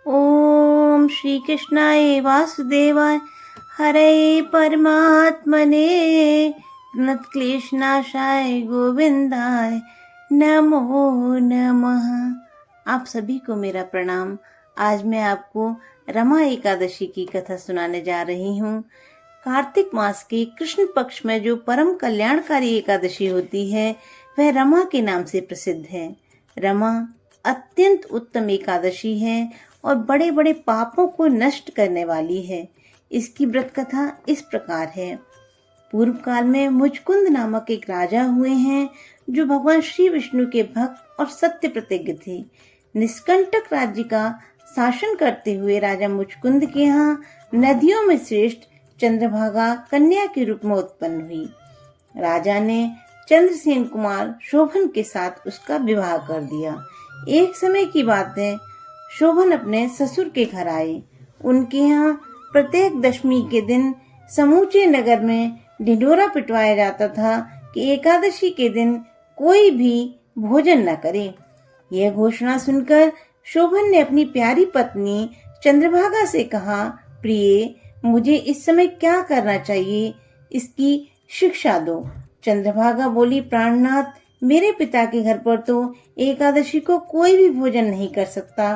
ओम श्री कृष्णाय वासुदेवाय हरे परमात्मने क्लेशनाशाय गोविंदाय नमो नमः। आप सभी को मेरा प्रणाम। आज मैं आपको रमा एकादशी की कथा सुनाने जा रही हूँ। कार्तिक मास के कृष्ण पक्ष में जो परम कल्याणकारी एकादशी होती है वह रमा के नाम से प्रसिद्ध है। रमा अत्यंत उत्तम एकादशी है और बड़े बड़े पापों को नष्ट करने वाली है। इसकी व्रत कथा इस प्रकार है। पूर्व काल में मुचकुंद नामक एक राजा हुए हैं जो भगवान श्री विष्णु के भक्त और सत्य प्रतिज्ञ थे। निष्कंटक राज्य का शासन करते हुए राजा मुचकुंद के यहाँ नदियों में श्रेष्ठ चंद्रभागा कन्या के रूप में उत्पन्न हुई। राजा ने चंद्रसेन कुमार शोभन के साथ उसका विवाह कर दिया। एक समय की बात है, शोभन अपने ससुर के घर आए। उनके यहाँ प्रत्येक दशमी के दिन समूचे नगर में ढिंढोरा पिटवाया जाता था कि एकादशी के दिन कोई भी भोजन न करे। यह घोषणा सुनकर शोभन ने अपनी प्यारी पत्नी चंद्रभागा से कहा, प्रिय, मुझे इस समय क्या करना चाहिए, इसकी शिक्षा दो। चंद्रभागा बोली, प्राणनाथ, मेरे पिता के घर पर तो एकादशी को कोई भी भोजन नहीं कर सकता।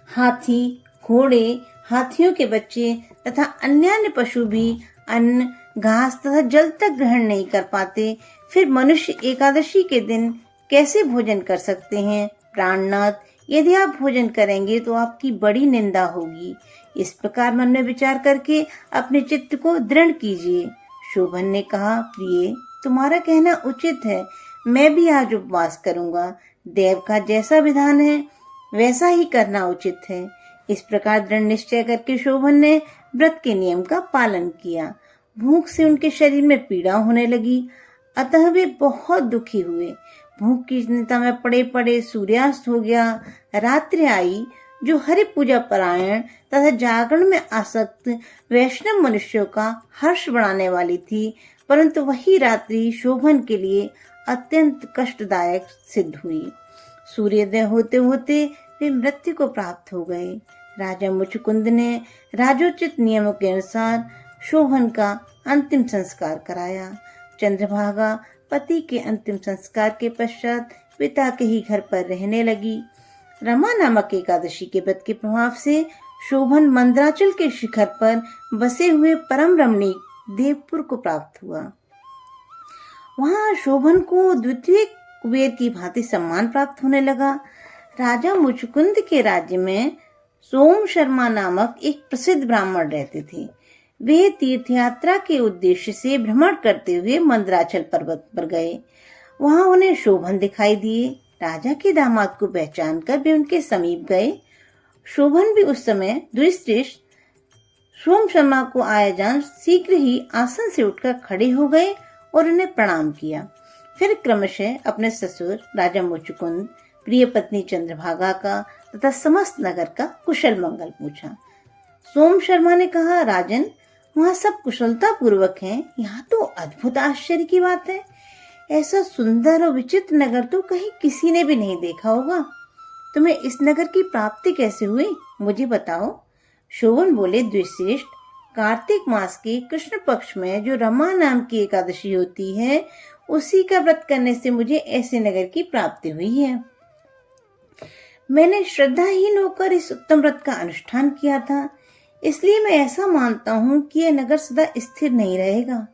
हाथी, घोड़े, हाथियों के बच्चे तथा अन्य पशु भी अन्न, घास तथा जल तक ग्रहण नहीं कर पाते। फिर मनुष्य एकादशी के दिन कैसे भोजन कर सकते हैं? प्राणनाथ, यदि आप भोजन करेंगे तो आपकी बड़ी निंदा होगी। इस प्रकार मन में विचार करके अपने चित्त को दृढ़ कीजिए। शोभन ने कहा, प्रिय, तुम्हारा कहना उचित है। मैं भी आज उपवास करूंगा। देव का जैसा विधान है वैसा ही करना उचित है। इस प्रकार दृढ़ निश्चय करके शोभन ने व्रत के नियम का पालन किया। भूख से उनके शरीर में पीड़ा होने लगी, अतः वे बहुत दुखी हुए। भूख की चिंता में पड़े पड़े सूर्यास्त हो गया। रात्रि आई जो हरि पूजा परायण तथा जागरण में आसक्त वैष्णव मनुष्यों का हर्ष बढ़ाने वाली थी, परंतु वही रात्रि शोभन के लिए अत्यंत कष्टदायक सिद्ध हुई। सूर्योदय होते होते वे मृत्यु को प्राप्त हो गए। राजा मुचकुंद ने राजोचित नियमों के अनुसार शोभन का अंतिम संस्कार कराया। चंद्रभागा पति के अंतिम संस्कार के पश्चात पिता के ही घर पर रहने लगी। रमा नामक एकादशी के व्रत के प्रभाव से शोभन मंदराचल के शिखर पर बसे हुए परम रमणीक देवपुर को प्राप्त हुआ। वहां शोभन को द्वितीय कुबेर की भांति सम्मान प्राप्त होने लगा। राजा मुचकुंद के राज्य में सोम शर्मा नामक एक प्रसिद्ध ब्राह्मण रहते थे। वे तीर्थ यात्रा के उद्देश्य से भ्रमण करते हुए मंदराचल पर्वत पर गए। वहां उन्हें शोभन दिखाई दिए। राजा के दामाद को पहचान कर वे उनके समीप गए। शोभन भी उस समय द्विश्रेष्ठ सोम शर्मा को आया जान शीघ्र ही आसन से उठकर खड़े हो गए और उन्हें प्रणाम किया। फिर क्रमशः अपने ससुर राजा मुचकुंद, प्रिय पत्नी चंद्रभागा का तथा समस्त नगर का कुशल मंगल पूछा। सोम शर्मा ने कहा, राजन, वहाँ सब कुशलता पूर्वक हैं। यहाँ तो अद्भुत आश्चर्य की बात है। ऐसा सुंदर और विचित्र नगर तो कहीं किसी ने भी नहीं देखा होगा। तुम्हें इस नगर की प्राप्ति कैसे हुई, मुझे बताओ। शोभन बोले, द्विश्रेष्ठ, कार्तिक मास के कृष्ण पक्ष में जो रमा नाम की एकादशी होती है, उसी का व्रत करने से मुझे ऐसे नगर की प्राप्ति हुई है। मैंने श्रद्धाहीन होकर इस उत्तम व्रत का अनुष्ठान किया था, इसलिए मैं ऐसा मानता हूँ कि यह नगर सदा स्थिर नहीं रहेगा।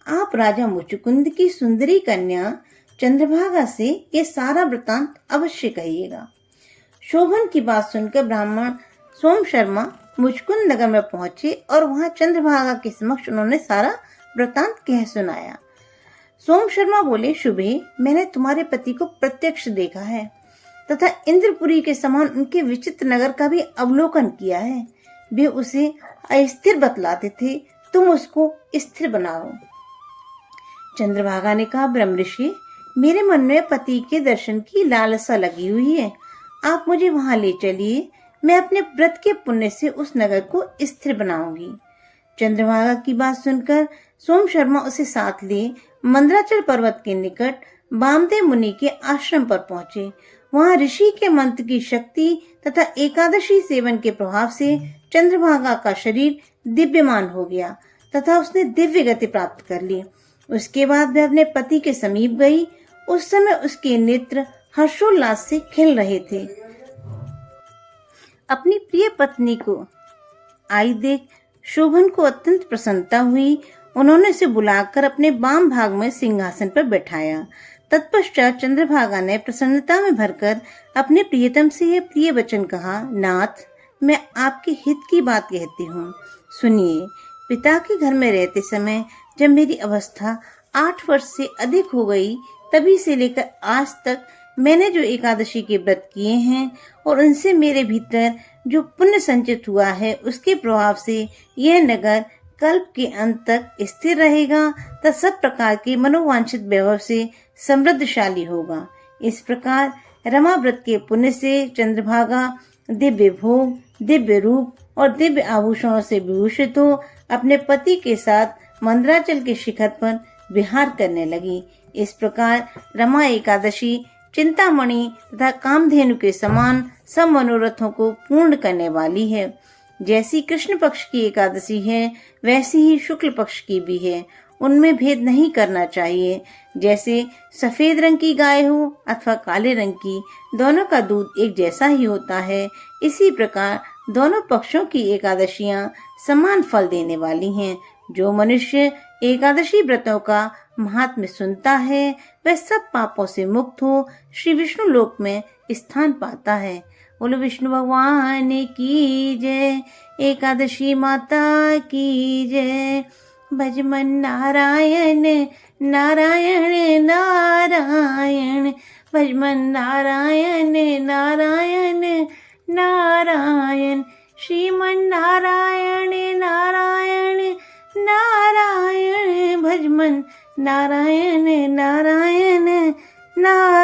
आप राजा मुचकुंद की सुंदरी कन्या चंद्रभागा से ये सारा वृतांत अवश्य कहिएगा। शोभन की बात सुनकर ब्राह्मण सोम शर्मा मुचकुंद नगर में पहुंचे और वहां चंद्रभागा के समक्ष उन्होंने सारा वृतांत कह सुनाया। सोम शर्मा बोले, शुभे, मैंने तुम्हारे पति को प्रत्यक्ष देखा है तथा इंद्रपुरी के समान उनके विचित्र नगर का भी अवलोकन किया है। वे उसे अस्थिर बतलाते थे, तुम उसको स्थिर बनाओ। चंद्रभागा ने कहा, ब्रह्म ऋषि, मेरे मन में पति के दर्शन की लालसा लगी हुई है। आप मुझे वहां ले चलिए। मैं अपने व्रत के पुण्य से उस नगर को स्थिर बनाऊंगी। चंद्रभागा की बात सुनकर सोम शर्मा उसे साथ लिए मंदराचल पर्वत के निकट बामदेव मुनि के आश्रम पर पहुंचे। वहाँ ऋषि के मंत्र की शक्ति तथा एकादशी सेवन के प्रभाव से चंद्रभागा का शरीर दिव्यमान हो गया तथा उसने दिव्य गति प्राप्त कर ली। उसके बाद वह अपने पति के समीप गई। उस समय उसके नेत्र हर्षोल्लास से खिल रहे थे। अपनी प्रिय पत्नी को आई देख शोभन को अत्यंत प्रसन्नता हुई। उन्होंने उसे बुलाकर अपने वाम भाग में सिंहासन पर बैठाया। तत्पश्चात चंद्रभागा ने प्रसन्नता में भरकर अपने प्रियतम से यह प्रिय वचन कहा, नाथ, मैं आपके हित की बात कहती हूँ। सुनिए, पिता के घर में रहते समय जब मेरी अवस्था 8 वर्ष से अधिक हो गई, तभी से लेकर आज तक मैंने जो एकादशी के व्रत किए हैं और उनसे मेरे भीतर जो पुण्य संचित हुआ है, उसके प्रभाव से यह नगर कल्प के अंत तक स्थिर रहेगा तथा सब प्रकार के मनोवांछित वैभव से समृद्धशाली होगा। इस प्रकार रमा व्रत के पुण्य से चंद्रभागा दिव्य भोग, दिव्य रूप और दिव्य आभूषणों से विभूषित हो अपने पति के साथ मंदराचल के शिखर पर विहार करने लगी। इस प्रकार रमा एकादशी चिंतामणि तथा कामधेनु के समान सब मनोरथों को पूर्ण करने वाली है। जैसी कृष्ण पक्ष की एकादशी है, वैसी ही शुक्ल पक्ष की भी है। उनमें भेद नहीं करना चाहिए। जैसे सफेद रंग की गाय हो अथवा काले रंग की, दोनों का दूध एक जैसा ही होता है। इसी प्रकार दोनों पक्षों की एकादशियां समान फल देने वाली हैं। जो मनुष्य एकादशी व्रतों का महात्म्य सुनता है, वह सब पापों से मुक्त हो श्री विष्णु लोक में स्थान पाता है। बोलो विष्णु भगवान की जय, एकादशी माता की जय। भजमन नारायण नारायण नारायण, भजमन नारायण नारायण नारायण, श्रीमन नारायण नारायण नारायण, भजमन नारायण नारायण नारायण।